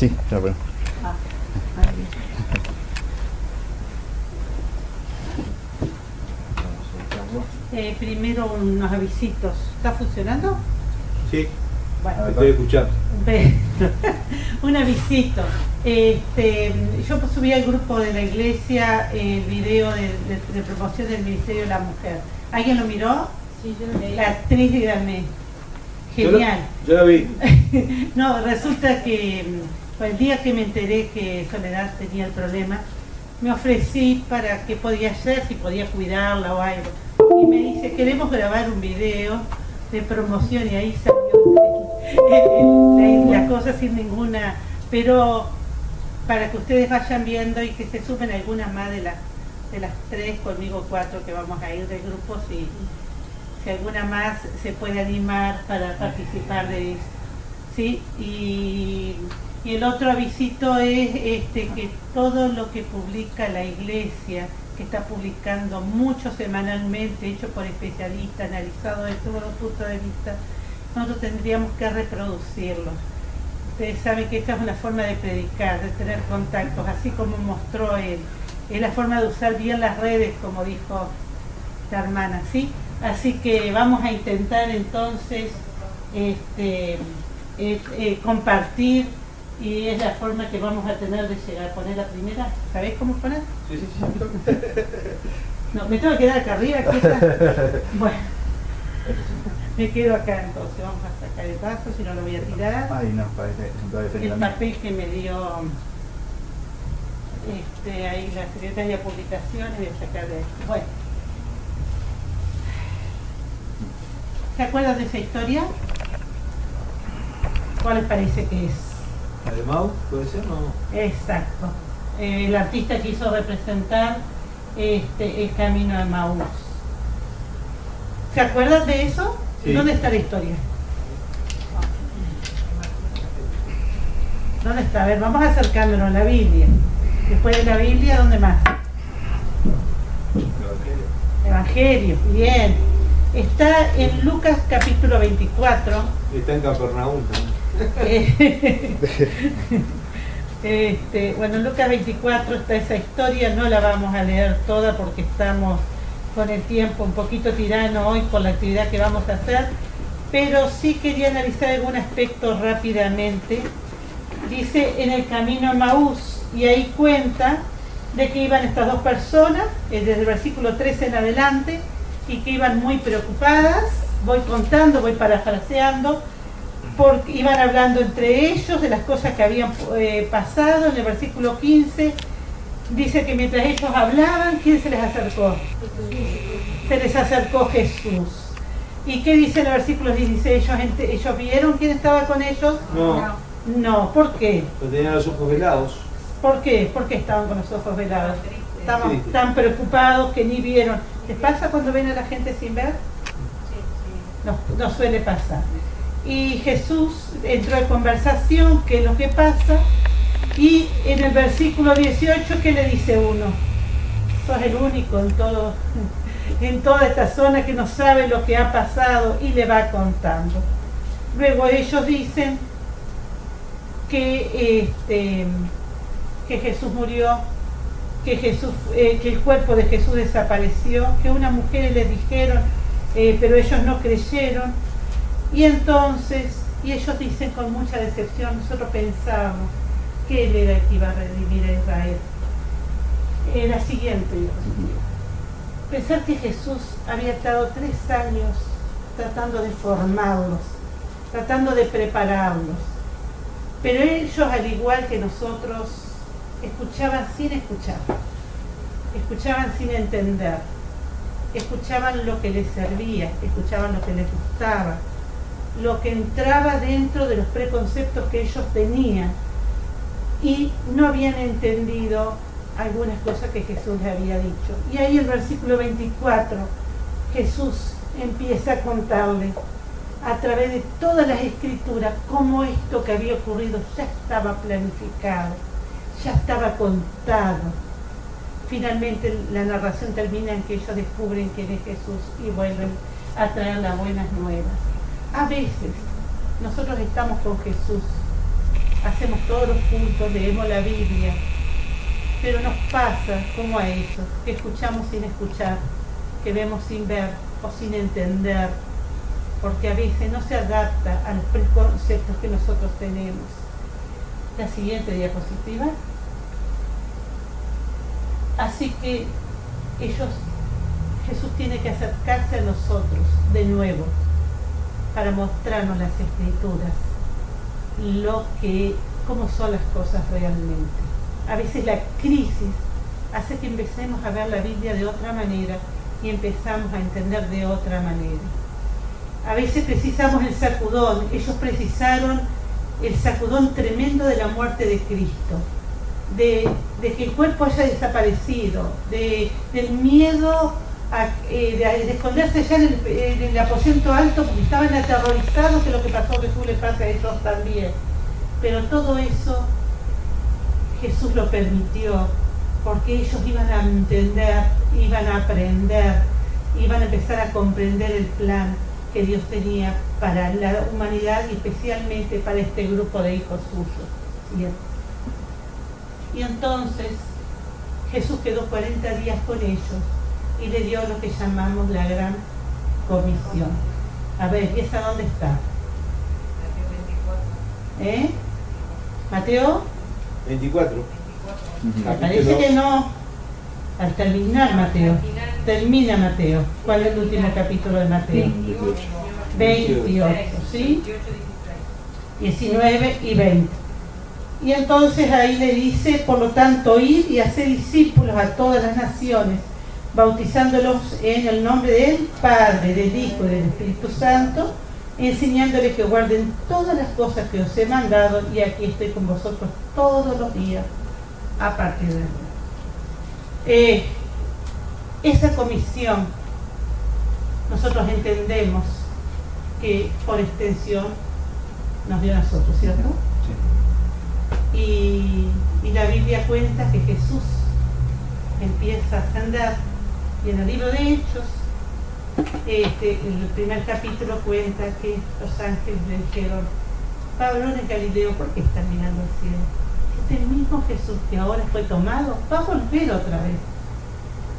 Sí, ya bueno. Primero unos avisitos. ¿Está funcionando? Sí, Bueno, estoy escuchando. un avisito. Yo subí al grupo de la iglesia el video de promoción del Ministerio de la Mujer. ¿Alguien lo miró? Sí, yo lo leí. La actriz de Galmé. Genial. Yo lo vi. No, resulta que el día que me enteré que Soledad tenía el problema, me ofrecí para qué podía hacer, si podía cuidarla o algo. Y me dice, queremos grabar un video de promoción, y ahí salió la cosa sin ninguna, pero para que ustedes vayan viendo y que se sumen algunas más de las 3, conmigo 4 que vamos a ir del grupo, si alguna más se puede animar para participar de eso, ¿sí? Y el otro avisito es que todo lo que publica la iglesia, que está publicando mucho semanalmente, hecho por especialistas, analizado de todos los puntos de vista, nosotros tendríamos que reproducirlo. Ustedes saben que esta es una forma de predicar, de tener contactos, así como mostró él. Es la forma de usar bien las redes, como dijo la hermana, ¿sí? Así que vamos a intentar entonces compartir, y es la forma que vamos a tener de llegar a poner la primera. ¿Sabés cómo poner? Sí. No, me tengo que quedar acá arriba, aquí está. Bueno, me quedo acá entonces, vamos a sacar el vaso, si no lo voy a tirar. Ay, no, parece El papel que me dio ahí la secretaria de publicaciones, voy a sacar de esto. Bueno, ¿se acuerdan de esa historia? ¿Cuál les parece que es? ¿La de Mau? ¿Puede ser? No. Exacto. El artista quiso representar el camino de Maús. ¿Se acuerdan de eso? Sí. ¿Dónde está la historia? ¿Dónde está? A ver, vamos acercándonos a la Biblia. Después de la Biblia, ¿dónde más? Evangelio, bien. Está en Lucas capítulo 24. Está en Capernaum también. Bueno, en Lucas 24 está esa historia, no la vamos a leer toda porque estamos con el tiempo un poquito tirano hoy por la actividad que vamos a hacer, pero sí quería analizar algún aspecto rápidamente. Dice en el camino a Maús, y ahí cuenta de que iban estas dos personas, desde el versículo 13 en adelante, y que iban muy preocupadas. Voy contando, voy parafraseando, porque iban hablando entre ellos de las cosas que habían pasado. En el versículo 15 dice que mientras ellos hablaban, ¿quién se les acercó? Se les acercó Jesús. ¿Y qué dice en el versículo 16? ¿Ellos vieron quién estaba con ellos? No, ¿por qué? Pero tenían los ojos velados. ¿Por qué? ¿Por qué estaban con los ojos velados? Estaban tan preocupados que ni vieron. ¿Les pasa cuando ven a la gente sin ver? No suele pasar. Y Jesús entró en conversación, qué es lo que pasa, y en el versículo 18, ¿qué le dice uno? Sos el único en toda esta zona que no sabe lo que ha pasado, y le va contando. Luego ellos dicen que Jesús murió, que el cuerpo de Jesús desapareció, que unas mujeres les dijeron, pero ellos no creyeron. Y entonces, ellos dicen con mucha decepción, nosotros pensábamos que Él era el que iba a redimir a Israel. La siguiente, pensar que Jesús había estado 3 años tratando de formarlos, tratando de prepararlos, pero ellos, al igual que nosotros, escuchaban sin escuchar, escuchaban sin entender, escuchaban lo que les servía, escuchaban lo que les gustaba, lo que entraba dentro de los preconceptos que ellos tenían, y no habían entendido algunas cosas que Jesús les había dicho. Y ahí el versículo 24, Jesús empieza a contarle a través de todas las escrituras cómo esto que había ocurrido ya estaba planificado, ya estaba contado. Finalmente la narración termina en que ellos descubren quién es Jesús y vuelven a traer las buenas nuevas. A veces nosotros estamos con Jesús hace hacemos todos los cultos, leemos la Biblia, pero nos pasa como a ellos, que escuchamos sin escuchar, que vemos sin ver o sin entender, porque a veces no se adapta a los preconceptos que nosotros tenemos. La siguiente diapositiva. Así que Jesús tiene que acercarse a nosotros de nuevo para mostrarnos las Escrituras, cómo son las cosas realmente. A veces la crisis hace que empecemos a ver la Biblia de otra manera y empezamos a entender de otra manera. A veces precisamos el sacudón. Ellos precisaron el sacudón tremendo de la muerte de Cristo, de que el cuerpo haya desaparecido, del miedo de esconderse ya en el aposento alto porque estaban aterrorizados, que lo que pasó a Jesús le pasa a ellos también. Pero todo eso Jesús lo permitió porque ellos iban a entender, iban a aprender, iban a empezar a comprender el plan que Dios tenía para la humanidad y especialmente para este grupo de hijos suyos. ¿Cierto? Y entonces Jesús quedó 40 días con ellos y le dio lo que llamamos la gran comisión. A ver, ¿y esa dónde está? Mateo 24. Me parece que no. Al terminar Mateo. Termina Mateo. ¿Cuál es el último capítulo de Mateo? 28, ¿sí? 19 y 20. Y entonces ahí le dice, por lo tanto, id y hacer discípulos a todas las naciones, bautizándolos en el nombre del Padre, del Hijo y del Espíritu Santo, enseñándoles que guarden todas las cosas que os he mandado, y aquí estoy con vosotros todos los días a partir de ahora. Esa comisión nosotros entendemos que por extensión nos dio a nosotros, ¿cierto? Sí. Y la Biblia cuenta que Jesús empieza a ascender, y en el libro de Hechos, el primer capítulo cuenta que los ángeles le dijeron: Pablo, en Galileo, ¿por qué están mirando al cielo? Este mismo Jesús que ahora fue tomado va a volver otra vez.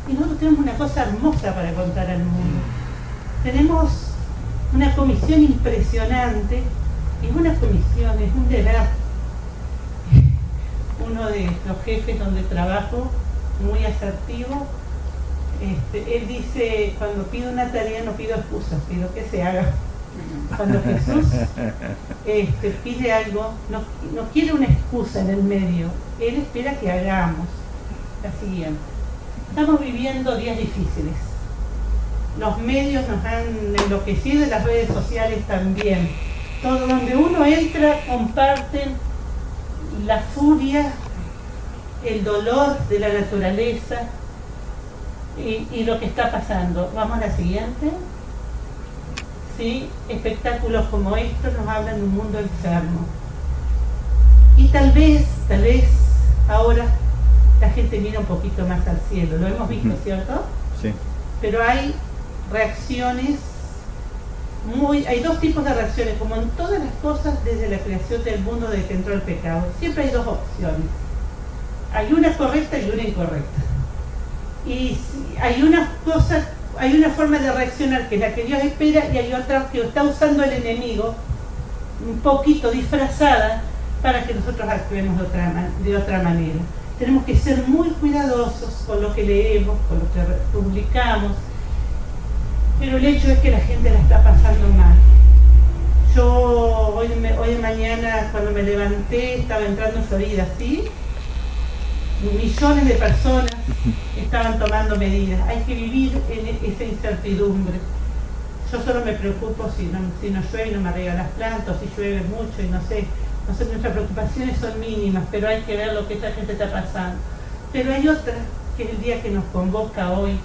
Y nosotros tenemos una cosa hermosa para contar al mundo. Tenemos una comisión impresionante, y es una comisión, es un deber. Uno de los jefes donde trabajo, muy asertivo, él dice: cuando pido una tarea no pido excusas, pido que se haga. Cuando Jesús pide algo, no quiere una excusa en el medio, Él espera que hagamos. La siguiente. Estamos viviendo días difíciles. Los medios nos han enloquecido y las redes sociales también. Todo donde uno entra comparten la furia, el dolor de la naturaleza y lo que está pasando. Vamos a la siguiente. ¿Sí? Espectáculos como estos nos hablan de un mundo enfermo. Y tal vez ahora la gente mira un poquito más al cielo. Lo hemos visto, ¿cierto? Sí. Pero hay reacciones hay dos tipos de reacciones, como en todas las cosas desde la creación del mundo desde que entró el pecado. Siempre hay dos opciones. Hay una correcta y una incorrecta. Y hay una forma de reaccionar que es la que Dios espera, y hay otra que está usando el enemigo un poquito disfrazada para que nosotros actuemos de otra manera. Tenemos que ser muy cuidadosos con lo que leemos, con lo que publicamos, pero el hecho es que la gente la está pasando mal. Yo hoy de mañana, cuando me levanté, estaba entrando en Florida, ¿sí? Millones de personas estaban tomando medidas. Hay que vivir en esa incertidumbre. Yo solo me preocupo si no llueve y no me riegan las plantas, si llueve mucho y no sé, nuestras preocupaciones son mínimas, pero hay que ver lo que esta gente está pasando. Pero hay otra, que es el día que nos convoca hoy.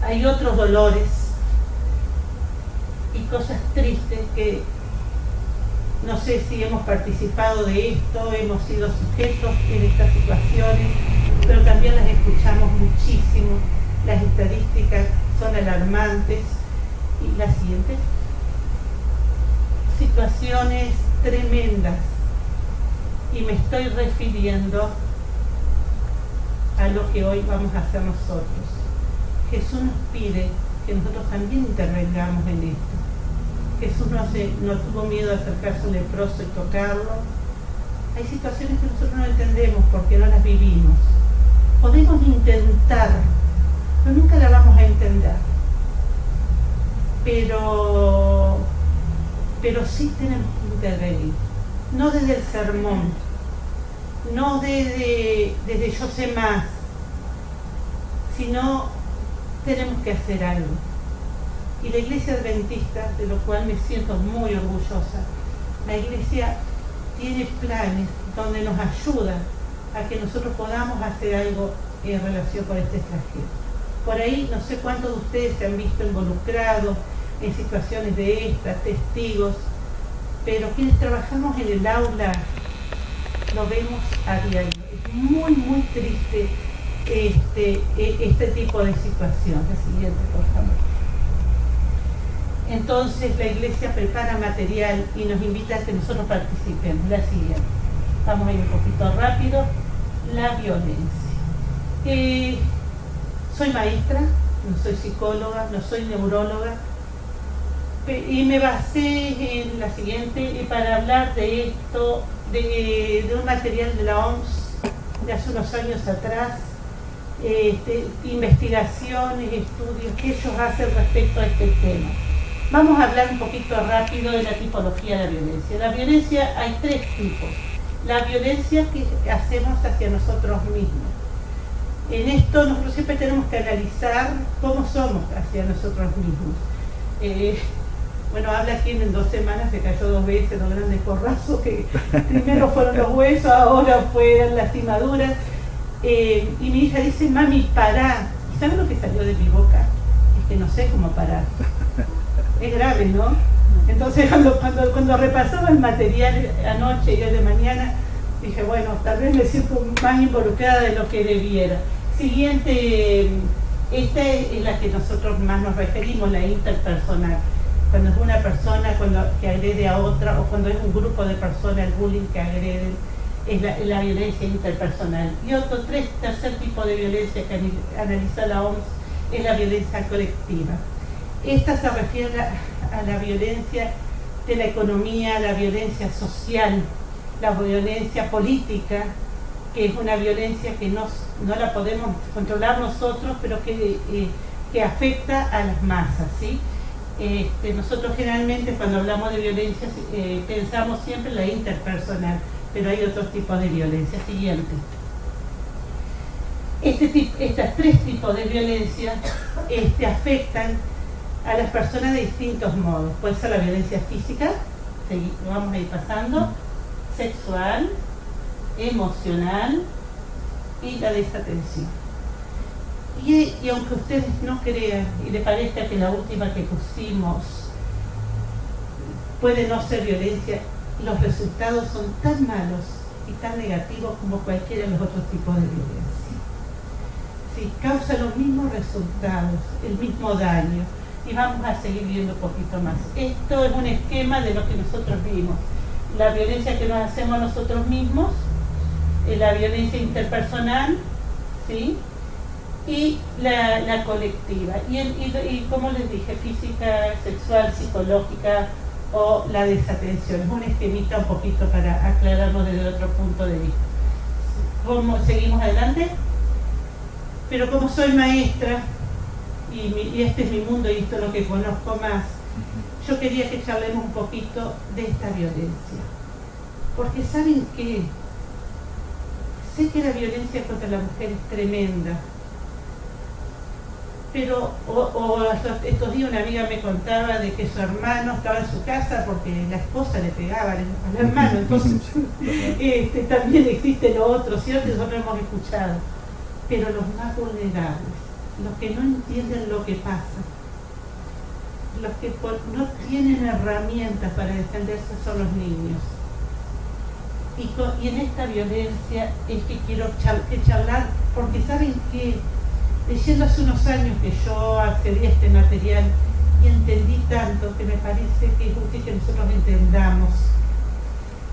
Hay otros dolores y cosas tristes que no sé si hemos participado de esto, hemos sido sujetos en estas situaciones, pero también las escuchamos muchísimo. Las estadísticas son alarmantes. Y la siguiente. Situaciones tremendas y me estoy refiriendo a lo que hoy vamos a hacer nosotros. Jesús nos pide que nosotros también intervengamos en esto. Jesús no tuvo miedo de acercarse a un leproso y tocarlo. Hay situaciones que nosotros no entendemos porque no las vivimos. Podemos intentar, pero nunca la vamos a entender. Pero sí tenemos que intervenir. No desde el sermón, no desde yo sé más, sino tenemos que hacer algo. Y la Iglesia Adventista, de lo cual me siento muy orgullosa, la Iglesia tiene planes donde nos ayuda a que nosotros podamos hacer algo en relación con este extranjero. Por ahí no sé cuántos de ustedes se han visto involucrados en situaciones de estas, testigos, pero quienes trabajamos en el aula lo vemos a diario. Es muy, muy triste este tipo de situación. La siguiente, por favor. Entonces la Iglesia prepara material y nos invita a que nosotros participemos. La siguiente. Vamos a ir un poquito rápido. La violencia. Soy maestra, no soy psicóloga, no soy neuróloga, y me basé en la siguiente para hablar de esto, de un material de la OMS de hace unos años atrás, investigaciones, estudios que ellos hacen respecto a este tema. Vamos a hablar un poquito rápido de la tipología de la violencia. La violencia hay tres tipos. La violencia que hacemos hacia nosotros mismos. En esto nosotros siempre tenemos que analizar cómo somos hacia nosotros mismos. Bueno, habla quien en 2 semanas se cayó 2 veces, 2 grandes porrazos, que primero fueron los huesos, ahora fueron lastimaduras. Y mi hija dice, mami, pará. ¿Y saben lo que salió de mi boca? Es que no sé cómo parar. Es grave, ¿no? Entonces cuando repasaba el material anoche y hoy de mañana, dije, bueno, tal vez me siento más involucrada de lo que debiera. Siguiente, esta es la que nosotros más nos referimos, la interpersonal. Cuando es una persona que agrede a otra, o cuando es un grupo de personas, el bullying que agreden, es la violencia interpersonal. Y tercer tipo de violencia que analiza la OMS es la violencia colectiva. Esta se refiere a la violencia de la economía, la violencia social, la violencia política, que es una violencia que no la podemos controlar nosotros, pero que afecta a las masas, ¿sí? Nosotros generalmente cuando hablamos de violencia pensamos siempre en la interpersonal, pero hay otros tipos de violencia. Siguiente. Estas 3 tipos de violencia afectan a las personas de distintos modos. Puede ser la violencia física, lo vamos a ir pasando, sexual, emocional y la desatención. Y aunque ustedes no crean y le parezca que la última que pusimos puede no ser violencia, los resultados son tan malos y tan negativos como cualquiera de los otros tipos de violencia. Sí, causa los mismos resultados, el mismo daño. Y vamos a seguir viendo un poquito más. Esto es un esquema de lo que nosotros vimos. La violencia que nos hacemos nosotros mismos, la violencia interpersonal, ¿sí? Y la colectiva. Y como les dije, física, sexual, psicológica o la desatención. Es un esquemita un poquito para aclararnos desde otro punto de vista. ¿Seguimos adelante? Pero como soy maestra, y este es mi mundo y esto es lo que conozco más, yo quería que charlemos un poquito de esta violencia. Porque ¿saben qué? Sé que la violencia contra la mujer es tremenda, pero estos días una amiga me contaba de que su hermano estaba en su casa porque la esposa le pegaba al hermano, entonces también existe lo otro, ¿cierto? Nosotros hemos escuchado, pero los más vulnerables, los que no entienden lo que pasa, los que no tienen herramientas para defenderse son los niños. Y en esta violencia es que quiero charlar, porque saben que leyendo hace unos años que yo accedí a este material y entendí tanto que me parece que es útil que nosotros entendamos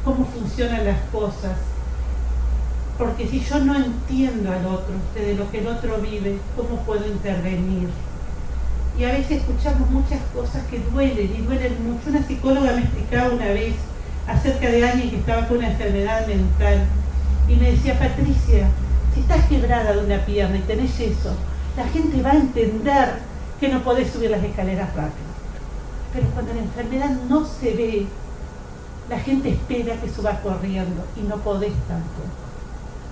cómo funcionan las cosas. Porque si yo no entiendo al otro, de lo que el otro vive, ¿cómo puedo intervenir? Y a veces escuchamos muchas cosas que duelen y duelen mucho. Una psicóloga me explicaba una vez acerca de alguien que estaba con una enfermedad mental y me decía: Patricia, si estás quebrada de una pierna y tenés eso, la gente va a entender que no podés subir las escaleras rápido. Pero cuando la enfermedad no se ve, la gente espera que subas corriendo y no podés tampoco.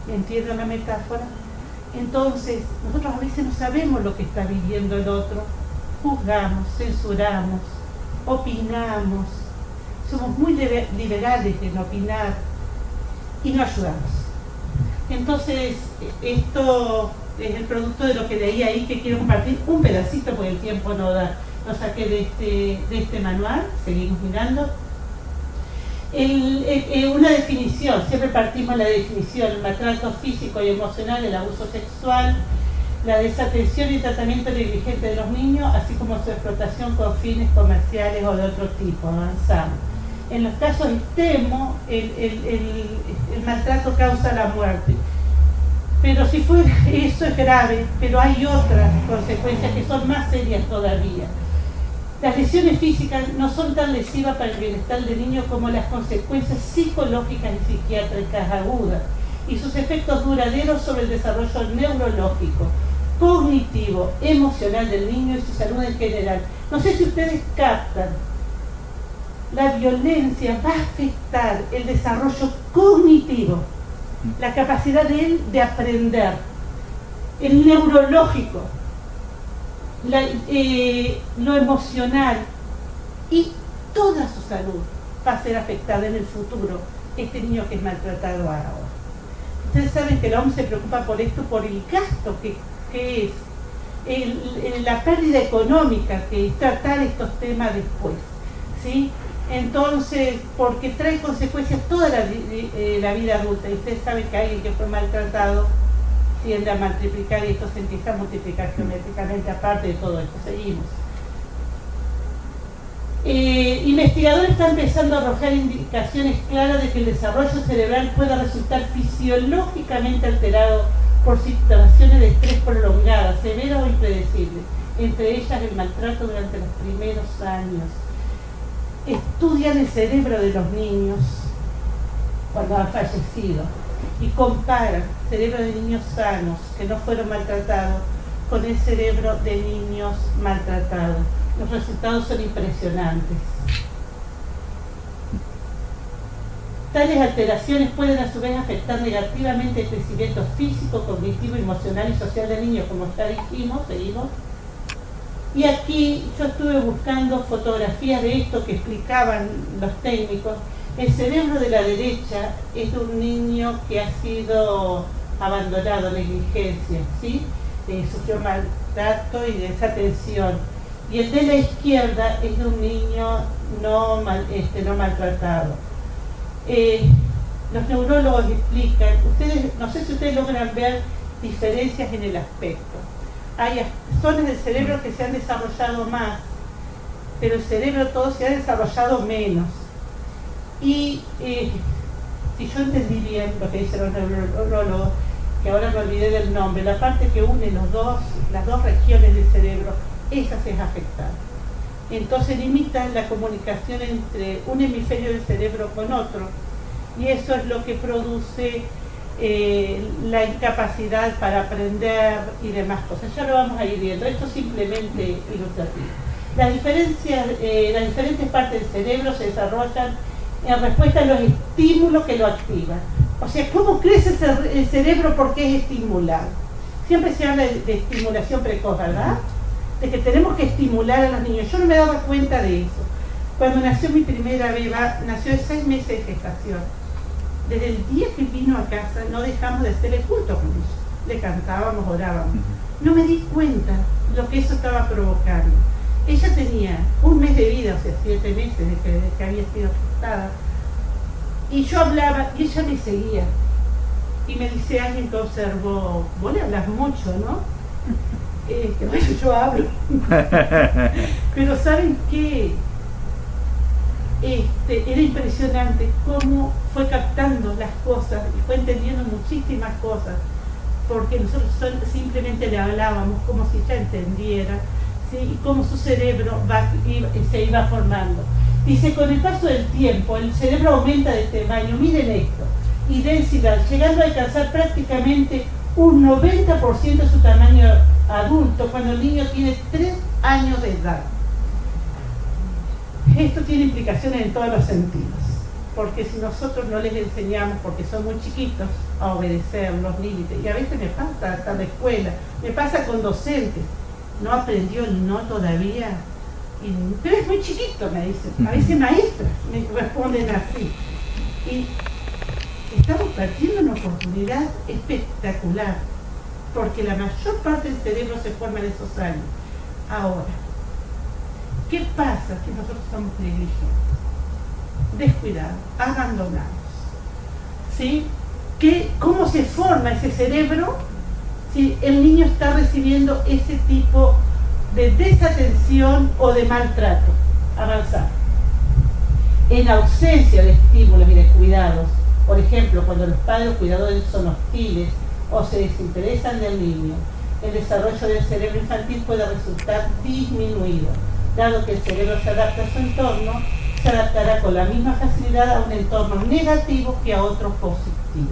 ¿Me entienden la metáfora? Entonces, nosotros a veces no sabemos lo que está viviendo el otro. Juzgamos, censuramos, opinamos. Somos muy liberales en opinar y no ayudamos. Entonces, esto es el producto de lo que leí ahí, que quiero compartir un pedacito porque el tiempo no da. Lo saqué de este manual, seguimos mirando. Una definición, siempre partimos de la definición: el maltrato físico y emocional, el abuso sexual, la desatención y tratamiento negligente de los niños, así como su explotación con fines comerciales o de otro tipo. Avanzamos. En los casos extremos, el maltrato causa la muerte. Pero si fuera eso es grave, pero hay otras consecuencias que son más serias todavía. Las lesiones físicas no son tan lesivas para el bienestar del niño como las consecuencias psicológicas y psiquiátricas agudas y sus efectos duraderos sobre el desarrollo neurológico, cognitivo, emocional del niño y su salud en general. No sé si ustedes captan, la violencia va a afectar el desarrollo cognitivo, la capacidad de él de aprender, el neurológico, lo emocional, y toda su salud va a ser afectada en el futuro, este niño que es maltratado ahora. Ustedes saben que la OMS se preocupa por esto, por el gasto que es, la pérdida económica que es tratar estos temas después, ¿sí? Entonces, porque trae consecuencias toda la vida adulta, y ustedes saben que alguien que fue maltratado tiende a multiplicar, y esto se empieza a multiplicar geométricamente. Aparte de todo esto, seguimos. Investigadores están empezando a arrojar indicaciones claras de que el desarrollo cerebral puede resultar fisiológicamente alterado por situaciones de estrés prolongadas, severas o impredecibles, entre ellas el maltrato durante los primeros años. Estudian el cerebro de los niños cuando han fallecido y comparan cerebro de niños sanos que no fueron maltratados con el cerebro de niños maltratados. Los resultados son impresionantes. Tales alteraciones pueden a su vez afectar negativamente el crecimiento físico, cognitivo, emocional y social del niño, como ya dijimos, seguimos. Y aquí yo estuve buscando fotografías de esto que explicaban los técnicos. El cerebro de la derecha es de un niño que ha sido abandonado, negligencia, ¿sí? Sufrió maltrato y desatención. Y el de la izquierda es de un niño no maltratado. Los neurólogos explican, no sé si ustedes logran ver diferencias en el aspecto. Hay zonas del cerebro que se han desarrollado más, pero el cerebro todo se ha desarrollado menos. Y si yo entendí bien lo que dicen los neurólogos, que ahora me olvidé del nombre, la parte que une las dos regiones del cerebro, esa se es afectada. Entonces limita la comunicación entre un hemisferio del cerebro con otro, y eso es lo que produce la incapacidad para aprender y demás cosas. Ya lo vamos a ir viendo, esto es simplemente ilustrativo. Las diferentes partes del cerebro se desarrollan en respuesta a los estímulos que lo activan. O sea, ¿cómo crece el cerebro? Porque es estimulado. Siempre se habla de estimulación precoz, ¿verdad? De que tenemos que estimular a los niños. Yo no me daba cuenta de eso. Cuando nació mi primera beba, nació de 6 meses de gestación. Desde el día que vino a casa no dejamos de hacer el culto con ella. Le cantábamos, orábamos. No me di cuenta lo que eso estaba provocando. Ella tenía 1 mes de vida, o sea, 7 meses de que había sido gestada. Y yo hablaba y ella me seguía. Y me dice alguien que observó: vos le hablas mucho, ¿no? Bueno, yo hablo. Pero ¿saben qué? era impresionante cómo fue captando las cosas y fue entendiendo muchísimas cosas, porque nosotros simplemente le hablábamos como si ella entendiera, ¿sí? Y cómo su cerebro se iba formando. Dice, con el paso del tiempo el cerebro aumenta de tamaño, miren esto, y densidad, llegando a alcanzar prácticamente un 90% de su tamaño adulto cuando el niño tiene 3 años de edad. Esto tiene implicaciones en todos los sentidos, porque si nosotros no les enseñamos, porque son muy chiquitos, a obedecer los límites, y a veces me pasa hasta en la escuela, me pasa con docentes, no aprendió el no todavía, pero es muy chiquito, me dicen, a veces maestras me responden así, y estamos perdiendo una oportunidad espectacular, porque la mayor parte del cerebro se forma en esos años. Ahora, ¿qué pasa si nosotros somos negligentes, descuidados, abandonados? ¿Sí? ¿Cómo se forma ese cerebro si el niño está recibiendo ese tipo de desatención o de maltrato avanzado? En ausencia de estímulos y de cuidados, por ejemplo, cuando los padres o cuidadores son hostiles o se desinteresan del niño, el desarrollo del cerebro infantil puede resultar disminuido. Dado que el cerebro se adapta a su entorno, se adaptará con la misma facilidad a un entorno negativo que a otro positivo.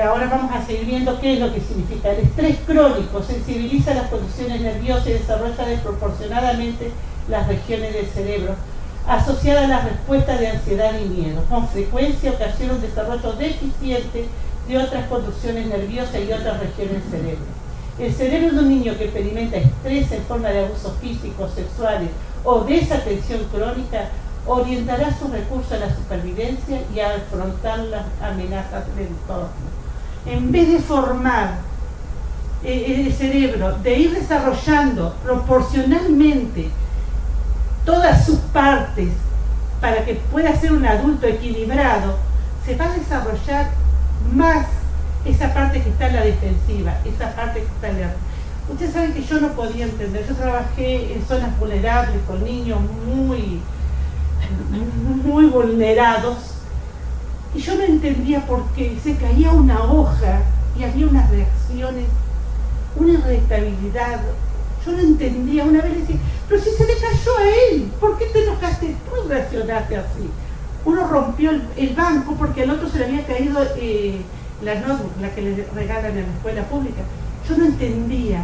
Ahora vamos a seguir viendo qué es lo que significa. El estrés crónico sensibiliza las condiciones nerviosas y desarrolla desproporcionadamente las regiones del cerebro asociadas a las respuestas de ansiedad y miedo. Con frecuencia ocasiona un desarrollo deficiente de otras conducciones nerviosas y otras regiones del cerebro. El cerebro de un niño que experimenta estrés en forma de abusos físicos, sexuales o desatención crónica orientará sus recursos a la supervivencia y a afrontar las amenazas del entorno. En vez de formar el cerebro, de ir desarrollando proporcionalmente todas sus partes para que pueda ser un adulto equilibrado, se va a desarrollar más esa parte que está en la defensiva, esa parte que está en la... Ustedes saben que yo no podía entender, yo trabajé en zonas vulnerables con niños muy vulnerados y yo no entendía por qué se caía una hoja y había unas reacciones, una irritabilidad. Yo no entendía, una vez le decía, pero si se le cayó a él, ¿por qué te enojaste? Tú reaccionaste así. Uno rompió el banco porque al otro se le había caído la notebook, la que le regalan en la escuela pública. Yo no entendía.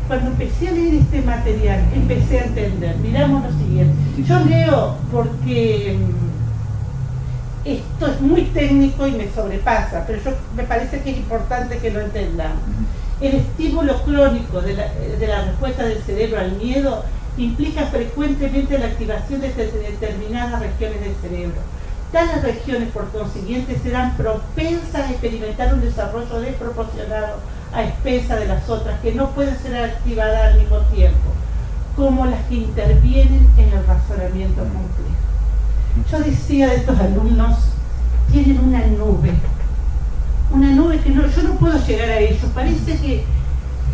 Cuando empecé a leer este material, empecé a entender. Miramos lo siguiente. Yo leo porque esto es muy técnico y me sobrepasa, pero me parece que es importante que lo entendamos. El estímulo crónico de la respuesta del cerebro al miedo implica frecuentemente la activación de determinadas regiones del cerebro. Tales regiones, por consiguiente, serán propensas a experimentar un desarrollo desproporcionado a expensas de las otras, que no pueden ser activadas al mismo tiempo, como las que intervienen en el razonamiento complejo. Yo decía de estos alumnos, tienen una nube que yo no puedo llegar a ellos, parece que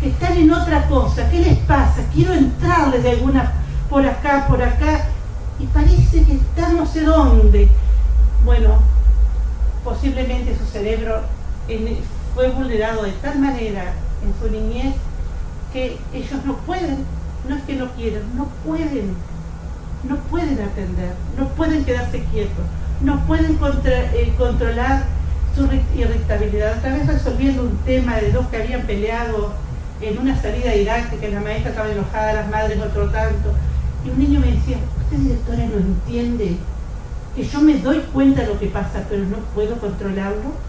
están en otra cosa. ¿Qué les pasa? Quiero entrarles de alguna, por acá, y parece que están no sé dónde. Bueno, posiblemente su cerebro fue vulnerado de tal manera en su niñez que ellos no pueden, no es que no quieran, no pueden atender, no pueden quedarse quietos, no pueden controlar su irritabilidad. Otra vez resolviendo un tema de dos que habían peleado en una salida didáctica, la maestra estaba enojada, las madres otro tanto, y un niño me decía, usted, directora, no entiende que yo me doy cuenta de lo que pasa, pero no puedo controlarlo.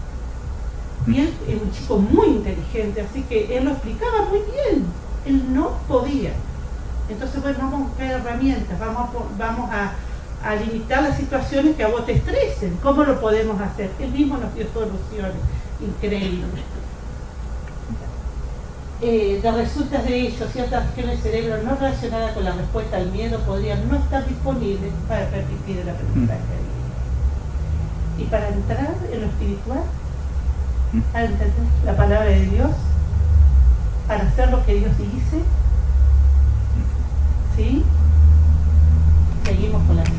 Y él es un chico muy inteligente, así que él lo explicaba muy bien, él no podía. Entonces, bueno, vamos a buscar herramientas, vamos a limitar las situaciones que a vos te estresen. ¿Cómo lo podemos hacer? Él mismo nos dio soluciones increíbles. De resultas de ello, ciertas regiones del cerebro no relacionadas con la respuesta al miedo podrían no estar disponibles para permitir el aprendizaje. Y para entrar en lo espiritual, para entender la palabra de Dios, para hacer lo que Dios dice, ¿sí? Se seguimos con la cima.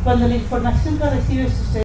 Cuando la información que recibe sucede